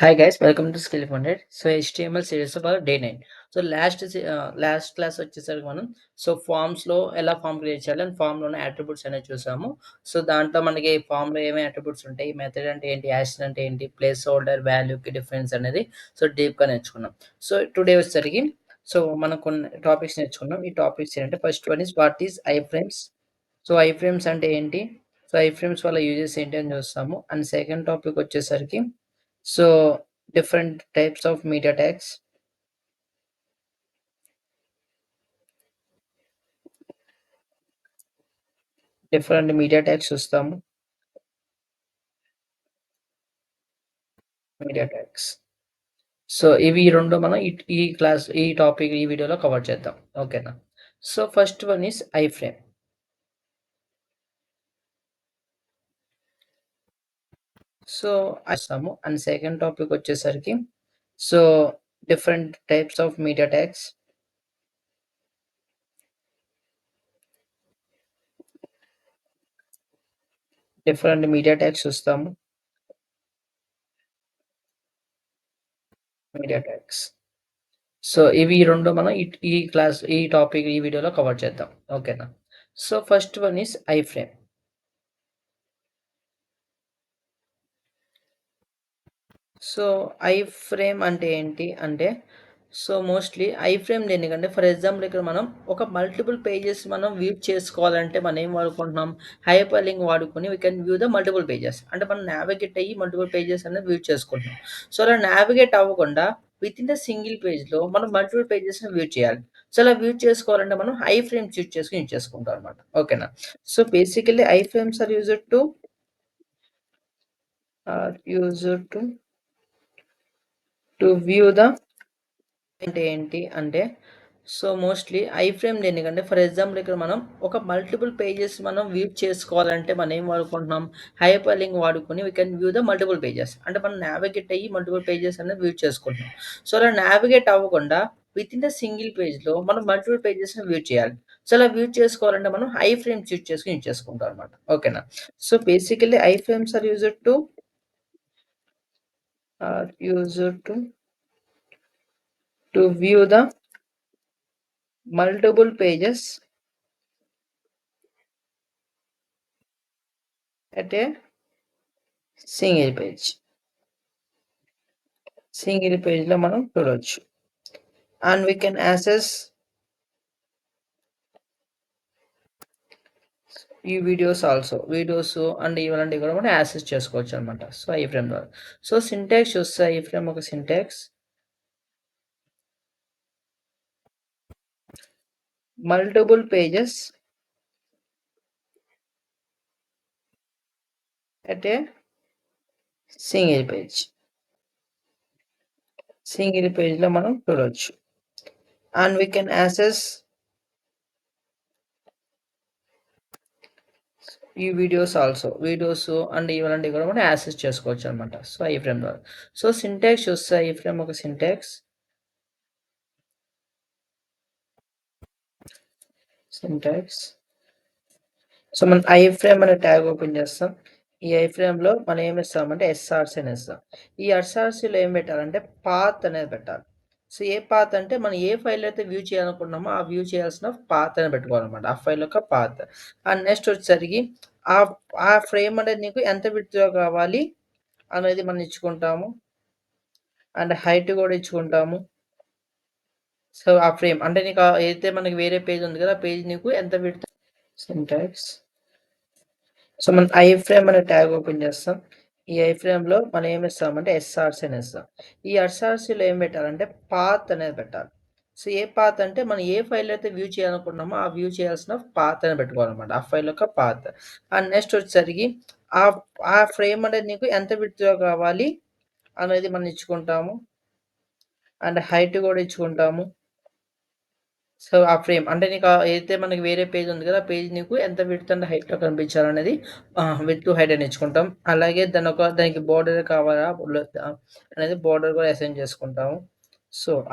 Hi guys, welcome to Skill Funded. So HTML series of our day 9. So last class వచ్చేసరికి మనం forms లో ఎలా form create చేయాలి and form లోనే attributes అనేది చూసాము. సో దాంట్లో మనకి ఫామ్ లో ఏమేమి అట్రిబ్యూట్స్ ఉంటాయి, మెథడ్ అంటే ఏంటి, యాక్షన్ అంటే ఏంటి, ప్లేస్ హోల్డర్ వాల్యూకి డిఫరెన్స్ అనేది డీప్ గా నేర్చుకున్నాం. సో టుడే వచ్చేసరికి మనం కొన్ని టాపిక్స్ నేర్చుకున్నాం. ఈ టాపిక్స్ ఏంటంటే first one is what is I frames. I frames అంటే ఏంటి, ఐ ఫ్రేమ్స్ వల్ల యూజెస్ ఏంటి అని చూస్తాము. అండ్ సెకండ్ టాపిక్ వచ్చేసరికి so different types of media tags, different media tags చూస్తాము. మీడియా ట్యాగ్స్ ఇవి రెండు మనం ఈ టాపిక్ ఈ వీడియోలో కవర్ చేద్దాం. ఓకేనా? First one is I frame. So ఇస్తాము. అండ్ సెకండ్ టాపిక్ వచ్చేసరికి so different types of media tags, different media tags చూస్తాము. మీడియా ట్యాగ్స్ ఇవి రెండు మనం ఈ టాపిక్ ఈ వీడియోలో కవర్ చేద్దాం. ఓకేనా? First one is I frame. So I frame అంటే ఏంటి అంటే మోస్ట్లీ ఐ ఫ్రేమ్ దేనికంటే ఫర్ ఎగ్జాంపుల్ ఇక్కడ మనం ఒక మల్టిపుల్ పేజెస్ మనం వ్యూ చేసుకోవాలంటే మనం ఏం వాడుకుంటున్నాం, హైపర్ లింక్ వాడుకొని we can view the multiple pages. అంటే మనం నావిగేట్ అయ్యి మల్టిపుల్ పేజెస్ అనేది వ్యూ చేసుకుంటున్నాం. అలా నావిగేట్ అవ్వకుండా విత్ ఇన్ ద సింగిల్ పేజ్లో మనం మల్టిపుల్ పేజెస్ని వ్యూ చేయాలి. అలా వ్యూ చేసుకోవాలంటే మనం ఐ ఫ్రేమ్స్ యూజ్ చేసుకుంటాం అనమాట. ఓకేనా? Basically iframes are used to view the అంటే ఏంటి అంటే మోస్ట్లీ ఐ ఫ్రేమ్ దేనికంటే ఫర్ ఎగ్జాంపుల్ ఇక్కడ మనం ఒక మల్టిపుల్ పేజెస్ మనం వ్యూ చేసుకోవాలంటే మనం ఏం వాడుకుంటున్నాం, హైపర్ లింక్ వాడుకొని we can view the multiple pages. అంటే మనం నావిగేట్ అయ్యి మల్టిపుల్ పేజెస్ అనేది వ్యూ చేసుకుంటున్నాం. అలా నావిగేట్ అవ్వకుండా విత్ ఇన్ ద సింగిల్ పేజ్లో మనం మల్టిపుల్ పేజెస్ని వ్యూ చేయాలి. అలా వ్యూ చేసుకోవాలంటే మనం ఐ ఫ్రేమ్స్ యూజ్ చేసుకుంటాం అనమాట. ఓకేనా? Basically iframes are used to view the multiple pages at a single page. Single పేజ్లో మనం చూడొచ్చు. అండ్ వీ కెన్ యాక్సెస్ ఈ వీడియోస్ అండ్ ఇవన్నీ కూడా మనం యాక్సెస్ చేసుకోవచ్చు అనమాట. ఈ ఫ్రేమ్ ద్వారా సింటాక్స్ చూస్తే ఈ ఫ్రేమ్ ఒక syntax multiple pages at a single పేజ్లో మనం చూడొచ్చు. అండ్ వీ కెన్ యాక్సెస్ ఈ వీడియోస్ అండ్ ఇవన్నీ కూడా మనం యాక్సెస్ చేసుకోవచ్చు అనమాట. ఈ ఫ్రేమ్ ద్వారా సింటాక్స్ చూస్తే ఈ ఫ్రేమ్ ఒక సింటాక్స్ మనం ఐ ఫ్రేమ్ అనే ట్యాగ్ ఓపెన్ చేస్తాం. ఈ ఐ ఫ్రేమ్లో మనం ఏమి ఇస్తామంటే ఎస్ఆర్సి అని ఇస్తాం. ఈ ఎస్ఆర్సిలో ఏం పెట్టాలంటే పాత్ అనేది పెట్టాలి. ఏ పాత్ అంటే మనం ఏ ఫైల్ అయితే వ్యూ చేయాలనుకుంటున్నామో ఆ వ్యూ చేయాల్సిన పాత్ అని పెట్టుకోవాలన్నమాట. ఆ ఫైల్ యొక్క పాత్. అండ్ నెక్స్ట్ వచ్చేసరికి ఆ ఆ ఫ్రేమ్ అనేది నీకు ఎంత విడ్త్‌లో కావాలి అనేది మనం ఇచ్చుకుంటాము. అండ్ హైట్ కూడా ఇచ్చుకుంటాము. ఆ ఫ్రేమ్ అంటే నీకు ఏదైతే మనకి వేరే పేజ్ ఉంది కదా, ఆ పేజ్ నీకు ఎంత విడ్త్ సింటాక్స్ మనం ఐ ఫ్రేమ్ అనే ట్యాగ్ ఓపెన్ చేస్తాం. ఈ ఐ ఫ్రేమ్లో మనం ఏమి ఇస్తామంటే ఎస్ఆర్సి అని ఇస్తాం. ఈ ఎస్ఆర్సిలో ఏం పెట్టాలంటే పాత్ అనేది పెట్టాలి. ఏ పాత్ అంటే మనం ఏ ఫైల్ అయితే వ్యూ చేయాలనుకుంటున్నామో ఆ వ్యూ చేయాల్సిన పాత్ అని పెట్టుకోవాలన్నమాట. ఆ ఫైల్ యొక్క పాత్. అండ్ నెక్స్ట్ వచ్చేసరికి ఆ ఆ ఫ్రేమ్ అనేది నీకు ఎంత విడ్త్‌లో కావాలి అనేది మనం ఇచ్చుకుంటాము. అండ్ హైట్ కూడా ఇచ్చుకుంటాము. ఆ ఫ్రేమ్ అంటే నీకు ఏదైతే మనకి వేరే పేజ్ ఉంది కదా, ఆ పేజ్ నీకు ఎంత విడ్త్ అండ్ హైట్‌లో కనిపించాలనేది విడ్త్, హైట్ అని ఇచ్చుకుంటాం. అలాగే దానికి బోర్డర్ కావాలా వద్దా అనేది బోర్డర్ కూడా అసైన్ చేసుకుంటాము.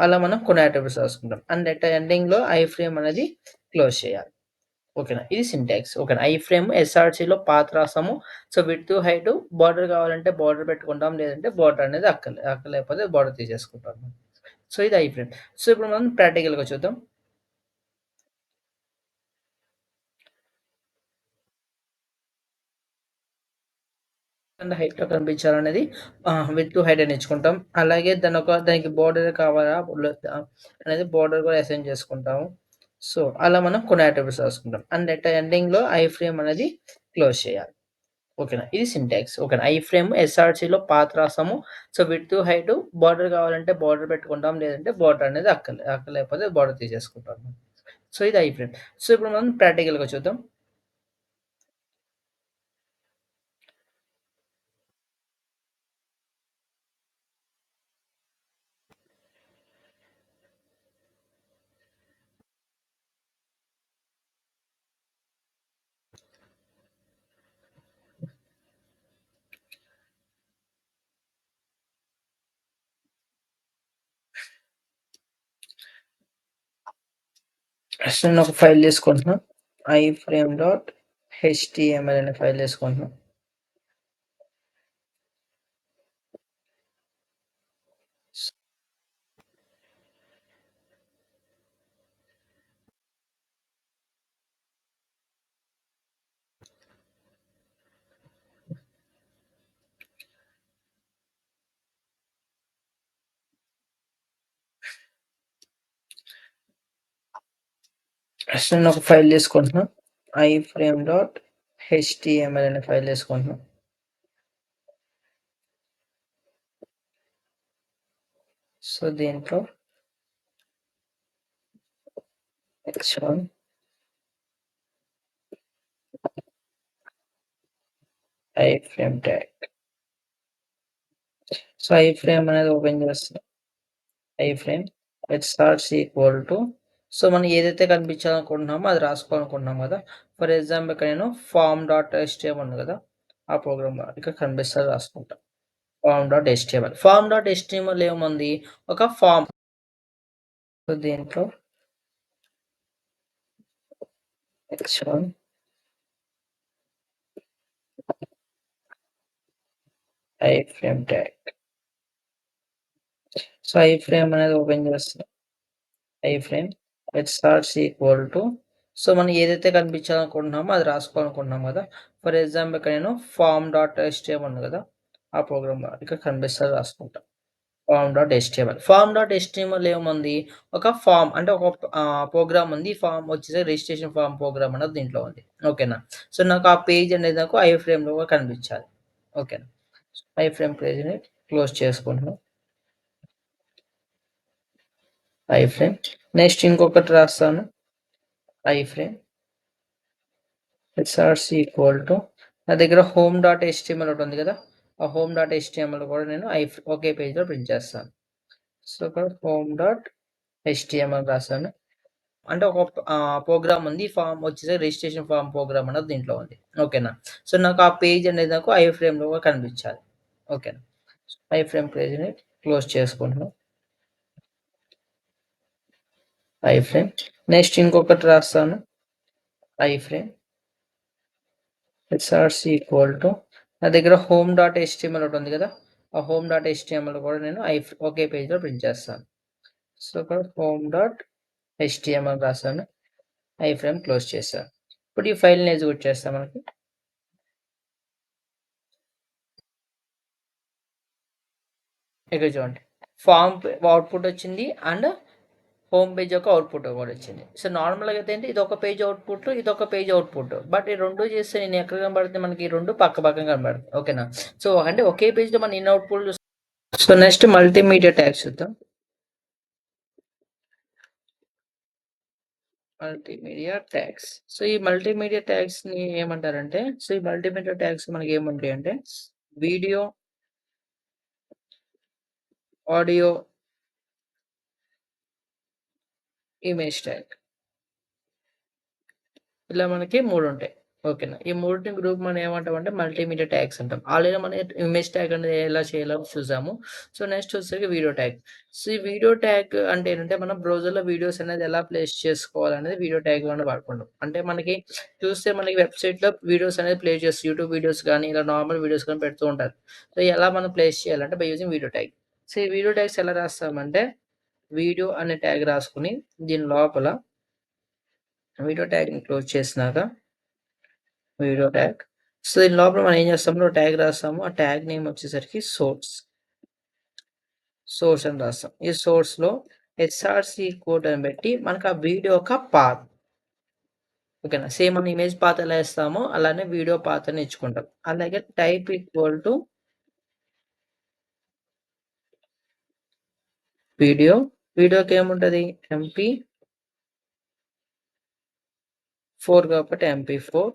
అలా మనం కొన్ని అట్రిబ్యూట్స్ రాసుకుంటాం. అండ్ ఎండింగ్‌లో ఐ ఫ్రేమ్ అనేది క్లోజ్ చేయాలి. ఓకేనా. ఇది సింటాక్స్. ఓకేనా. ఐ ఫ్రేమ్ ఎస్ఆర్‌సీలో పాత్ రాసాము. సో, విడ్త్, హైట్ బోర్డర్ కావాలంటే బోర్డర్ పెట్టుకుంటాం. లేదంటే బోర్డర్ అనేది అక్కర్లేకపోతే బోర్డర్ తీసేసుకుంటాం. సో, ఇది ఐ ఫ్రేమ్. సో, ఇప్పుడు మనం ప్రాక్టికల్‌గా చూద్దాం. అండ్ హైట్‌లో కనిపించాలనేది విడ్త్, హైట్ అని ఎంచుకుంటాం. అలాగే దానికి బోర్డర్ కావాలా వద్దా అనేది బోర్డర్ కూడా అసైన్ చేసుకుంటాము. సో, అలా మనం కొన్ని అట్రిబ్యూట్స్ రాసుకుంటాం. అండ్ ఎండింగ్‌లో ఐ ఫ్రేమ్ అనేది క్లోజ్ చేయాలి. ఓకేనా. ఇది సింటాక్స్. ఓకేనా. ఐ ఫ్రేమ్ ఎస్ఆర్‌సీలో పాత్ రాసాము. సో, విడ్త్, హైట్ బోర్డర్ కావాలంటే బోర్డర్ పెట్టుకుంటాం. లేదంటే బోర్డర్ అనేది అక్కర్లేకపోతే బోర్డర్ తీసేసుకుంటాం. సో, ఇది ఐ ఫ్రేమ్. సో, ఇప్పుడు మనం ప్రాక్టికల్‌గా చూద్దాం. ఫస్ట్ నేను ఒక ఫైల్ తీసుకుంటున్నా. ఐఫ్రేమ్ డాట్ హెచ్‌టీఎంఎల్ అనే ఫైల్ తీసుకుంటున్నా. ఫస్ట్ నేను ఒక ఫైల్ తీసుకుంటున్నా. ఐఫ్రేమ్ డాట్ హెచ్‌టీఎంఎల్ అనే ఫైల్ తీసుకుంటున్నా. సో, దీంట్లో h1 iframe tag. So, iframe అనేది ఓపెన్ చేస్తున్నా. Iframe with starts equal to so, మనం ఏదైతే కనిపించాలనుకుంటున్నామో అది రాసుకోవాలనుకుంటున్నాం కదా! ఫర్ ఎగ్జాంపుల్ ఇక్కడ నేను ఫార్మ్ డాట్ ఎచ్టీఎంఎల్ ఉంది కదా! ఆ ప్రోగ్రామ్ ఇక్కడ కనిపిస్తది రాసుకుంటా. Form dot HTML. Form dot HTML ఏముంది? ఒక ఫార్మ్. సో, దీంట్లో h1 iframe tag. So, iframe అనేది ఓపెన్ చేస్తున్నా. Iframe with starts equal to so, మనం ఏదైతే కనిపించాలనుకుంటున్నామో అది రాసుకోవాలనుకుంటున్నాం కదా! ఫర్ ఎగ్జాంపుల్ ఇక్కడ నేను ఫార్మ్ డాట్ ఎచ్టీఎంఎల్ ఉంది కదా! ఆ ప్రోగ్రామ్ ఇక్కడ కనిపిస్తది రాసుకుంటా. Form dot HTML. Form dot HTML ఏముంది? ఒక ఫార్మ్ అంటే ఒక ప్రోగ్రామ్ ఉంది. ఈ ఫార్మ్ వచ్చేసి రిజిస్ట్రేషన్ ఫార్మ్ ప్రోగ్రామ్ అనేది దీంట్లో ఉంది. ఓకేనా. సో, నాకు ఆ పేజ్ అనేది నాకు ఐఫ్రేమ్‌లో కనిపించాలి. ఓకేనా. ఐఫ్రేమ్ పేజ్‌ని క్లోజ్ చేసుకుంటున్నా. ఐఫ్రేమ్. నెక్స్ట్ ఇంకొకటి రాస్తాను. ఐఫ్రేమ్ రిసార్ట్స్ ఈక్వల్ టు నా దగ్గర హోమ్ డాట్ ఎచ్టీఎంఎల్ ఒకటి ఉంది కదా! ఆ హోమ్ డాట్ ఎచ్టీఎంఎల్ కూడా నేను ఒకే పేజ్‌లో ప్రింట్ చేస్తాను. సో, ఇక్కడ హోమ్ డాట్ హెచ్టీఎంఎల్ రాసాను. అంటే ఒక ప్రోగ్రామ్ ఉంది. ఈ ఫార్మ్ వచ్చేసి రిజిస్ట్రేషన్ ఫార్మ్ ప్రోగ్రామ్ అనేది దీంట్లో ఉంది. ఓకేనా. సో, నాకు ఆ పేజ్ అనేది నాకు ఐఫ్రేమ్‌లో కనిపించాలి. ఓకేనా. ఐఫ్రేమ్ పేజ్‌ని క్లోజ్ చేసుకుంటున్నా. ఐఫ్రేమ్. నెక్స్ట్ ఇంకొకటి రాస్తాను. ఐఫ్రేమ్ రిసార్ట్స్ ఈక్వల్ టు నా దగ్గర హోమ్ డాట్ హెచ్టీఎంఎల్ ఒకటి ఉంది కదా! ఆ హోమ్ డాట్ హెచ్టీఎంఎల్ కూడా నేను ఒకే పేజ్‌లో ప్రింట్ చేస్తాను. సో, ఇక్కడ హోమ్ డాట్ హెచ్టీఎంఎల్ రాసాను. ఐఫ్రేమ్ క్లోజ్ చేశాను. ఇప్పుడు ఈ ఫైల్‌ని ఎగ్జిక్యూట్ చేస్తాం మనకి. ఇక్కడ చూడండి. ఫార్మ్ అవుట్‌పుట్ వచ్చింది. అండ్ హోమ్ పేజ్ యొక్క అవుట్‌పుట్ కూడా వచ్చింది. సో, నార్మల్‌గా అయితే ఏంటి ఇదొక పేజ్ అవుట్‌పుట్, ఇదొక పేజ్ అవుట్‌పుట్. బట్ ఈ 2 చేస్తే నేను ఎక్కడ కనబడుతుంది మనకి ఈ 2 పక్క పక్కన కనబడుతుంది. ఓకేనా. సో, అంటే ఒకే పేజ్‌లో మనం in output so, next multimedia tags చూద్దాం. Multimedia tags. సో, ఈ మల్టీమీడియా ట్యాగ్స్‌ని ఏమంటారంటే సో, ఈ మల్టీమీడియా ట్యాగ్స్ మనకి ఏముంటాయంటే వీడియో, ఆడియో, ఇమేజ్ ట్యాగ్. ఇలా మనకి 3 ఉంటాయి. ఓకేనా. ఈ మూడిటిని గ్రూప్ మనం ఏమంటామంటే మల్టీమీడియా ట్యాగ్స్ అంటాం. ఆల్రెడీ మనం ఇమేజ్ ట్యాగ్ అనేది ఎలా చేయాలో చూసాము. సో, నెక్స్ట్ వచ్చేసరికి వీడియో ట్యాగ్. సో, ఈ వీడియో ట్యాగ్ అంటే ఏంటంటే మనం బ్రౌజర్‌లో వీడియోస్ అనేది ఎలా ప్లేస్ చేసుకోవాలనేది వీడియో ట్యాగ్‌లోనే వాడుకుంటాం. అంటే మనకి చూస్తే మనకి వెబ్‌సైట్‌లో వీడియోస్ అనేది ప్లే చేస్తూ యూట్యూబ్ వీడియోస్ గానీ, ఇలా నార్మల్ వీడియోస్ గానీ పెడుతూ ఉంటారు. సో, ఎలా మనం ప్లేస్ చేయాలంటే by using video tag. So, ఈ వీడియో ట్యాగ్స్ ఎలా రాస్తామంటే వీడియో అనే ట్యాగ్ రాసుకొని దీని లోపల వీడియో ట్యాగ్‌ని క్లోజ్ చేసినాక వీడియో ట్యాగ్. సో, దీని లోపల మనం ఏం చేస్తామంటే ఒక ట్యాగ్ రాస్తాము. ఆ ట్యాగ్ నేమ్ వచ్చేసరికి సోర్స్ అని రాస్తాం. ఈ సోర్స్‌లో ఎస్ఆర్‌సి కోడ్ అని పెట్టి మనకు ఆ వీడియో యొక్క పాత్ ఓకేనా. సేమ్ మనం ఇమేజ్ పాత్ ఎలా ఇస్తామో అలానే వీడియో పాత్ అని ఇచ్చుకుంటాం. అలాగే టైప్ ఈక్వల్ టు వీడియో. వీడియోకి ఏముంటది MP4 కాబట్టి MP4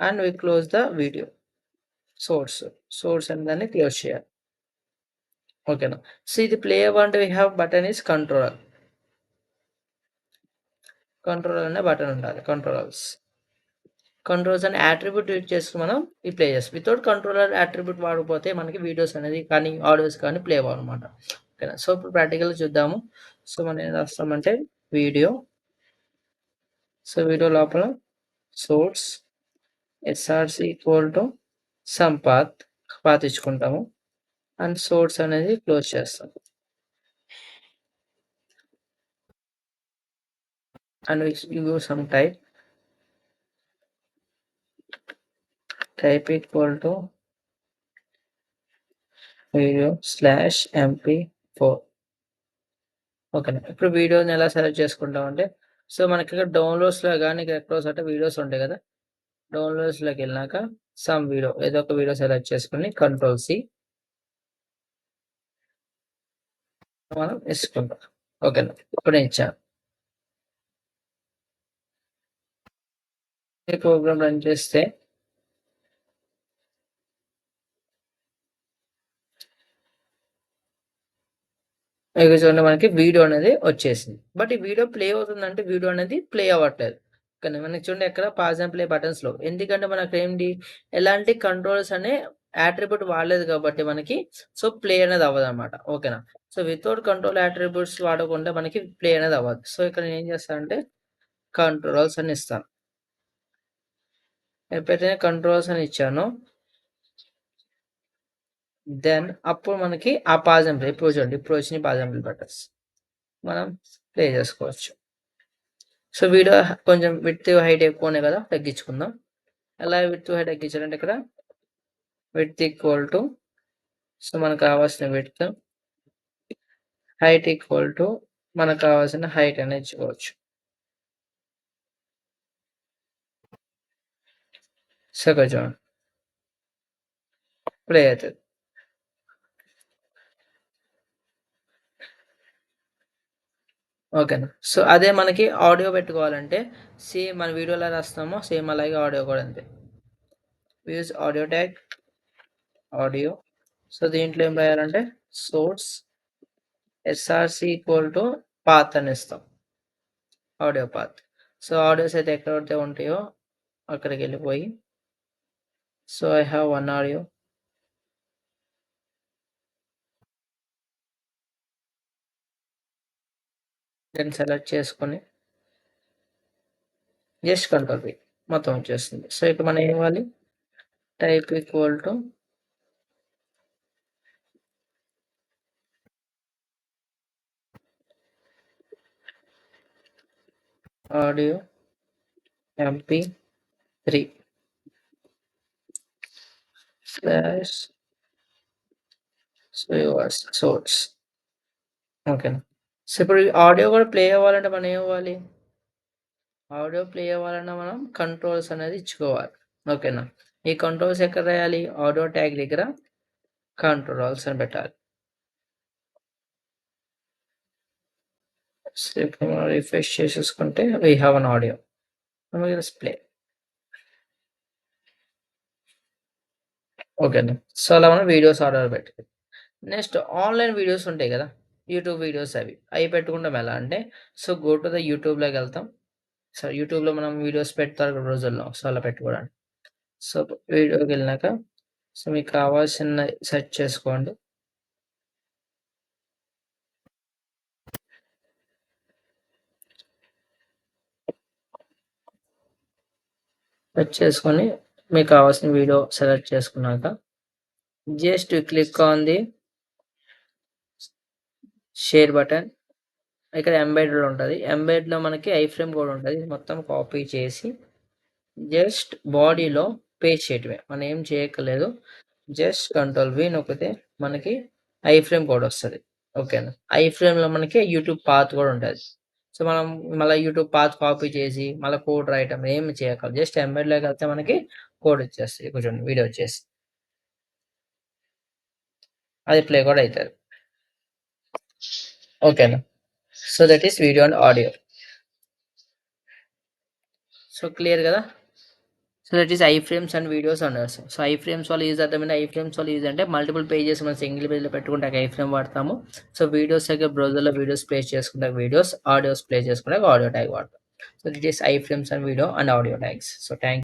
and we close the video source. Source అనే దాన్ని క్లోజ్ చేయాలి. ఓకేనా. సో, ఇది ప్లే అవ్వంటే we have button is controller. Controller అనే బటన్ ఉండాలి. కంట్రోల్స్ అనే యాట్రిబ్యూట్ యూజ్ చేసుకొని మనం ఈ ప్లే చేస్తాం. వితౌట్ కంట్రోలర్ యాట్రిబ్యూట్ వాడకపోతే మనకి వీడియోస్ అనేది కానీ, ఆడియోస్ కానీ ప్లే అవ్వవనమాట. ఓకేనా. సో, ఇప్పుడు ప్రాక్టికల్‌గా చూద్దాము. సో, మనం ఏం రాస్తామంటే వీడియో. సో, వీడియో లోపల source SRC equal to some path ఇచ్చుకుంటాము. అండ్ సోర్స్ అనేది క్లోజ్ చేస్తాం. And use some type equal to video slash MP4. ఓకేనా. ఇప్పుడు వీడియోని ఎలా సెలెక్ట్ చేసుకుంటామంటే, సో, మనకిక్కడ డౌన్‌లోడ్స్‌లో గాని ఇక్కడ ఎక్కడో చోట వీడియోస్ ఉంటాయి కదా! డౌన్‌లోడ్స్‌లోకెళ్ళినాక సమ్ వీడియో ఏదో ఒక వీడియో సెలెక్ట్ చేసుకొని కంట్రోల్-C మనం ఇసుకుంటాం. ఓకేనా. ఇప్పుడు నేను ఇచ్చాను. ఈ ప్రోగ్రామ్ రన్ చేస్తే ఇగ చూడండి మనకి వీడియో అనేది వచ్చేసింది. బట్ ఈ వీడియో ప్లే అవుతుందంటే వీడియో అనేది ప్లే అవ్వట్లేదు. కానీ మనకి చూడండి ఎక్కడ పాజ్ అండ్ ప్లే బటన్స్‌లో. ఎందుకంటే మనకేంటి ఎలాంటి కంట్రోల్స్ అనే యాట్రిబ్యూట్ వాడలేదు కాబట్టి మనకి సో, ప్లే అనేది అవ్వదనమాట. ఓకేనా. సో, వితౌట్ కంట్రోల్ యాట్రిబ్యూట్స్ వాడకుండా మనకి ప్లే అనేది అవ్వదు. సో, ఇక్కడ నేనేం చేస్తానంటే కంట్రోల్స్ అని ఇస్తాను. ఎప్పుడైతే కంట్రోల్స్ అని ఇచ్చానో దెన్ అప్పుడు మనకి ఆ పాజ్ అండ్ ప్లే ఇప్పుడు చూడండి ఇప్పుడు వచ్చినాయి పాజ్ అండ్ ప్లే బటన్స్. మనం ప్లే చేసుకోవచ్చు. సో, వీడియో కొంచెం విడ్త్, హైట్ ఎక్కువ ఉన్నాయి కదా! తగ్గించుకుందాం. ఎలా విడ్త్, హైట్ తగ్గించాలంటే ఇక్కడ విడ్త్ ఈక్వల్ టు సో, మనకు కావాల్సిన విడ్త్, హైట్ ఈక్వల్ టు మనకు కావాల్సిన హైట్ అనేది ఇచ్చుకోవచ్చు. సో, ఇక్కడ చూడండి ప్లే అయితది. ఓకేనా. సో, అదే మనకి ఆడియో పెట్టుకోవాలంటే సేమ్ మన వీడియోలో రాస్తామో సేమ్ అలాగే ఆడియో కూడా అంతే. Use audio tag, audio. So, దీంట్లో ఏం రాయాలంటే source SRC equal to path అని ఇస్తాం. Audio path. సో, ఆడియోస్ అయితే ఎక్కడైతే ఉంటాయో అక్కడికెళ్ళిపోయి so, I have one audio. Then select చేసుకొని జస్ట్ కంట్రోల్-V మొత్తం వచ్చేస్తుంది. సో, ఇప్పుడు మనం ఏం ఇవ్వాలి type equal to audio MP3 slash source. ఓకేనా. సో, ఇప్పుడు ఈ ఆడియో కూడా ప్లే అవ్వాలంటే మనం ఏం ఇవ్వాలి? ఆడియో ప్లే అవ్వాలన్నా మనం కంట్రోల్స్ అనేది ఇచ్చుకోవాలి. ఓకేనా. ఈ కంట్రోల్స్ ఎక్కడ రాయాలి? ఆడియో ట్యాగ్ దగ్గర కంట్రోల్స్ అని పెట్టాలి. సో, ఇప్పుడు మనం రిఫ్రెష్ చేసేసుకుంటే we have an audio. Play. ఓకేనా. సో, అలా మనం వీడియోస్ ఆర్డర్ పెట్టుకోవాలి. నెక్స్ట్ ఆన్‌లైన్ వీడియోస్ ఉంటాయి గదా! యూట్యూబ్ వీడియోస్ అవి పెట్టుకుంటాం ఎలా అంటే సో, గో టు ద యూట్యూబ్‌లోకెళ్తాం. సో, యూట్యూబ్‌లో మనం వీడియోస్ పెడతారు రోజుల్లో. సో, అలా పెట్టుకోవడానికి. సో, వీడియోకెళ్ళినాక సో, మీకు కావాల్సిన సెర్చ్ చేసుకోండి. సెర్చ్ చేసుకొని మీకు కావాల్సిన వీడియో సెలెక్ట్ చేసుకున్నాక just click on the share button. ఇక్కడ ఎంబెడెడ్ ఉంటది. ఎంబెడ్‌లో మనకి ఐఫ్రేమ్ కూడా ఉంటది. మొత్తం కాపీ చేసి జస్ట్ బాడీలో పేస్ట్ చేయటమే. మనం ఏం చేయక్కర్లేదు. జస్ట్ కంట్రోల్ వి నొక్కితే మనకి ఐఫ్రేమ్ కోడ్ వస్తది. ఓకేనా. ఐఫ్రేమ్‌లో మనకి యూట్యూబ్ పాత్ కూడా ఉంటది. సో, మనం మళ్ళా యూట్యూబ్ పాత్ కాపీ చేసి మళ్ళా కోడ్ రాయటం ఏమి చేయక్కర్లేదు. జస్ట్ ఎంబెడ్‌లోకెళ్తే మనకి కోడ్ వచ్చేస్తది. ఇగో చూడండి వీడియో వచ్చేసి. అది ప్లే కూడా అయితది. ఓకేనా. So, that is video and audio. So, clear గదా! So that is iframes and videos అనర్స్. సో ఐఫ్రేమ్స్ వల్ల యూజ్ అర్థమైంది. ఐఫ్రేమ్స్ వల్ల యూజ్ అంటే మల్టిపుల్ పేజెస్ మనం సింగిల్ పేజ్‌లో పెట్టుకుంటానికి ఐఫ్రేమ్ వాడతాము. సో వీడియోస్ దగ్గర బ్రౌజర్‌లో వీడియోస్ ప్లే చేసుకుంటానికి వీడియోస్, ఆడియోస్ ప్లే చేసుకుంటానికి ఆడియో ట్యాగ్ వాడతాం. So this is iframes and video and audio tags. So thank